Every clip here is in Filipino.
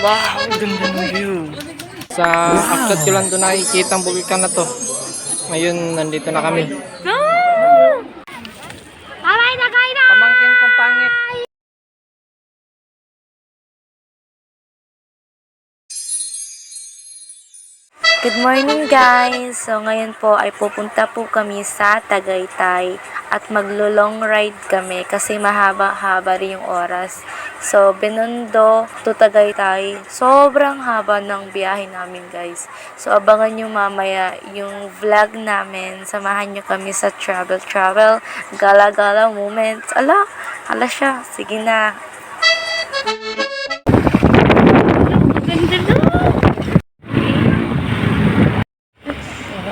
Wow, ang ganda ng view. Sa aklat ko lang doon nakikita ang bulkan na to. Ngayon, nandito na kami. Pamangkin kong pangit. Good morning guys! So ngayon po ay pupunta po kami sa Tagaytay at maglo-long ride kami kasi mahaba-haba rin yung oras. So Binondo to Tagaytay, sobrang haba ng biyahe namin guys. So abangan nyo mamaya yung vlog namin, samahan nyo kami sa travel, gala-gala moments. Ala siya, sige na.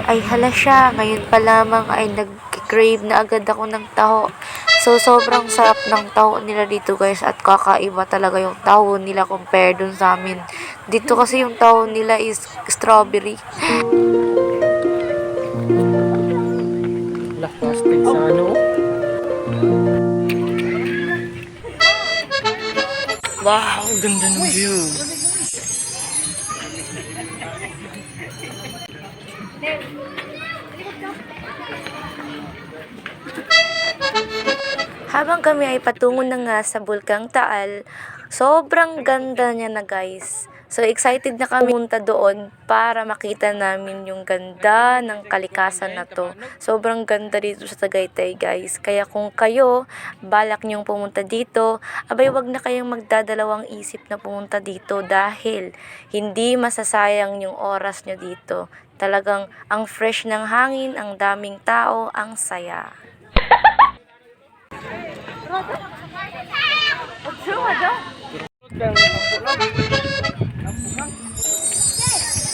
Ay hala siya, ngayon pa lamang ay nag-crave na agad ako ng taho. So sobrang sarap ng taho nila dito guys at kakaiba talaga yung taho nila compare dun sa amin. Dito kasi yung taho nila is strawberry. Wala, plastic sa ano. Wow, ang ganda ng view. Habang kami ay patungo na nga sa Bulkang Taal, sobrang ganda niya na guys. So excited na kami punta doon para makita namin yung ganda ng kalikasan na to. Sobrang ganda dito sa Tagaytay guys. Kaya kung kayo, balak niyong pumunta dito, abay wag na kayong magdadalawang isip na pumunta dito dahil hindi masasayang yung oras niyo dito. Talagang ang fresh ng hangin, ang daming tao, ang saya.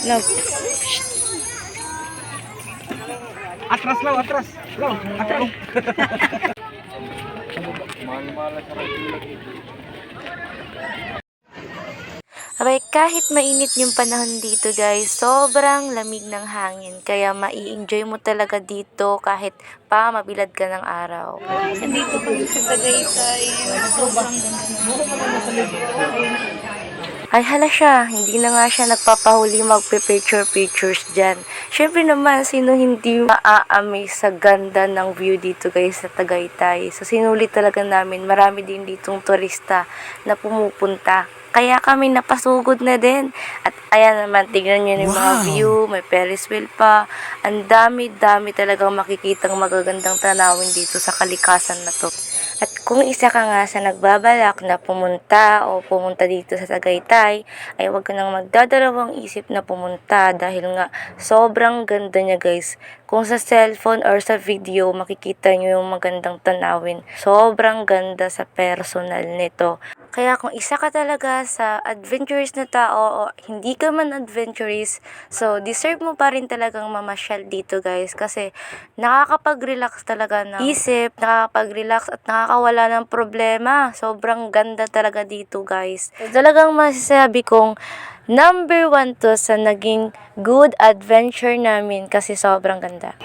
No. Atras lang, atras. Atras. Abay, kahit mainit yung panahon dito guys, sobrang lamig ng hangin. Kaya mai-enjoy mo talaga dito kahit pa mabilad ka ng araw. Dito kami sa Tagaytay. Sobrang ay hala siya, hindi na nga siya nagpapahuli magpe-pictures dyan. Syempre naman, sino hindi maa-amaze sa ganda ng view dito guys sa Tagaytay. So sinulit talaga namin, marami din ditong turista na pumupunta. Kaya kami napasugod na din. At ayan naman, tignan nyo yung mga view, may Ferris wheel pa. Ang dami-dami talagang makikitang magagandang tanawin dito sa kalikasan na to. At kung isa ka nga sa nagbabalak na pumunta dito sa Tagaytay, ay huwag ka nang magdadalawang isip na pumunta dahil nga sobrang ganda niya guys. Kung sa cellphone or sa video makikita nyo yung magandang tanawin, sobrang ganda sa personal nito. Kaya kung isa ka talaga sa adventurous na tao o hindi ka man adventurous, so deserve mo pa rin talagang mamasyal dito guys kasi nakakapag-relax talaga ng isip, nakakapag-relax at nakakawala ng problema. Sobrang ganda talaga dito guys. So, talagang masasabi kong number 1 to sa naging good adventure namin kasi sobrang ganda.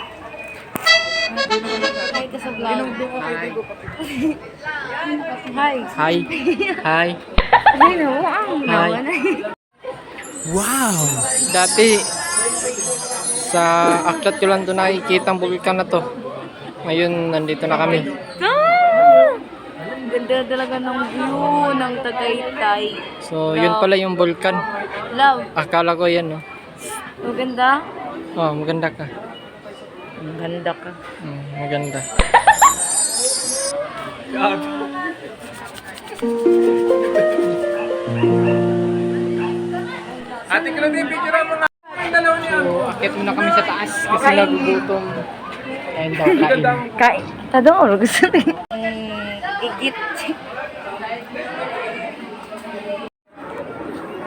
Hi ka sa vlog. Hi. Hi. Hi. Hi. Wow! Dati, sa aklat ko lang doon nakikita ang bulkan na to. Ngayon, nandito na kami. Ganda talaga ng view ng Tagaytay. So, yun pala yung bulkan. Love. Akala ko yan, no? Maganda? Oh, maganda ka. Maganda ka. Maganda. Ate Claudine, picture mo nga. Dalaw niya. So, akit muna kami sa taas kasi nagugutom. Ayun daw, kain. Kain. Tadong oras gusto rin. Igit.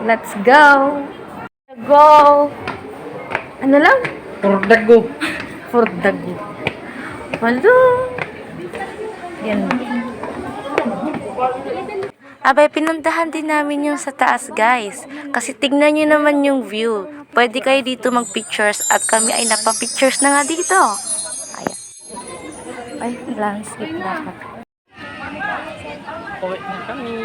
Let's go. Go. Ano lang? Pordago. For dago. Hello. Yan. Abay, pinuntahan din namin yung sa taas, guys. Kasi tignan nyo naman yung view. Pwede kayo dito mag-pictures at kami ay napa-pictures na nga dito. Ayan. Ay, landscape na. Uwi na kami.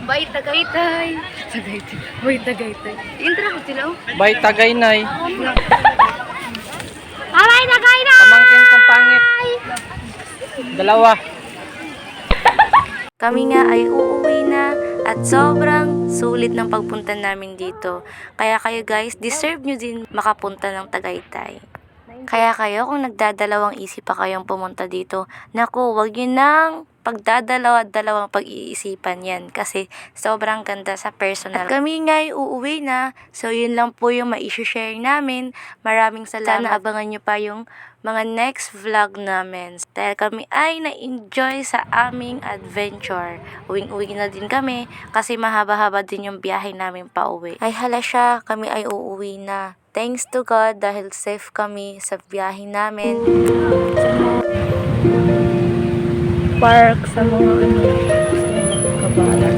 Bye, Tagaytay. Tagaytay. Bye, Tagaytay. Intro ko sila, oh. Bye, Tagaynay. Bye, Tagaytay! Pamangkin kong pangit. Dalawa. Kami nga ay uuwi na at sobrang sulit ng pagpunta namin dito. Kaya kayo guys, deserve nyo din makapunta ng Tagaytay. Kaya kayo kung nagdadalawang isip pa kayong pumunta dito, naku, wag nyo nang pagdadalawa-dalawang pag-iisipan yan kasi sobrang ganda sa personal. At kami nga ay uuwi na, so yun lang po yung ma-share namin. Maraming salamat. Sana abangan nyo pa yung mga next vlog namin. Dahil kami ay na-enjoy sa aming adventure. Uwing-uwi na din kami kasi mahaba-haba din yung biyahe namin pa uwi. Ay hala siya, kami ay uuwi na. Thanks to God dahil safe kami sa biyahe namin. Park sa mga kabalan.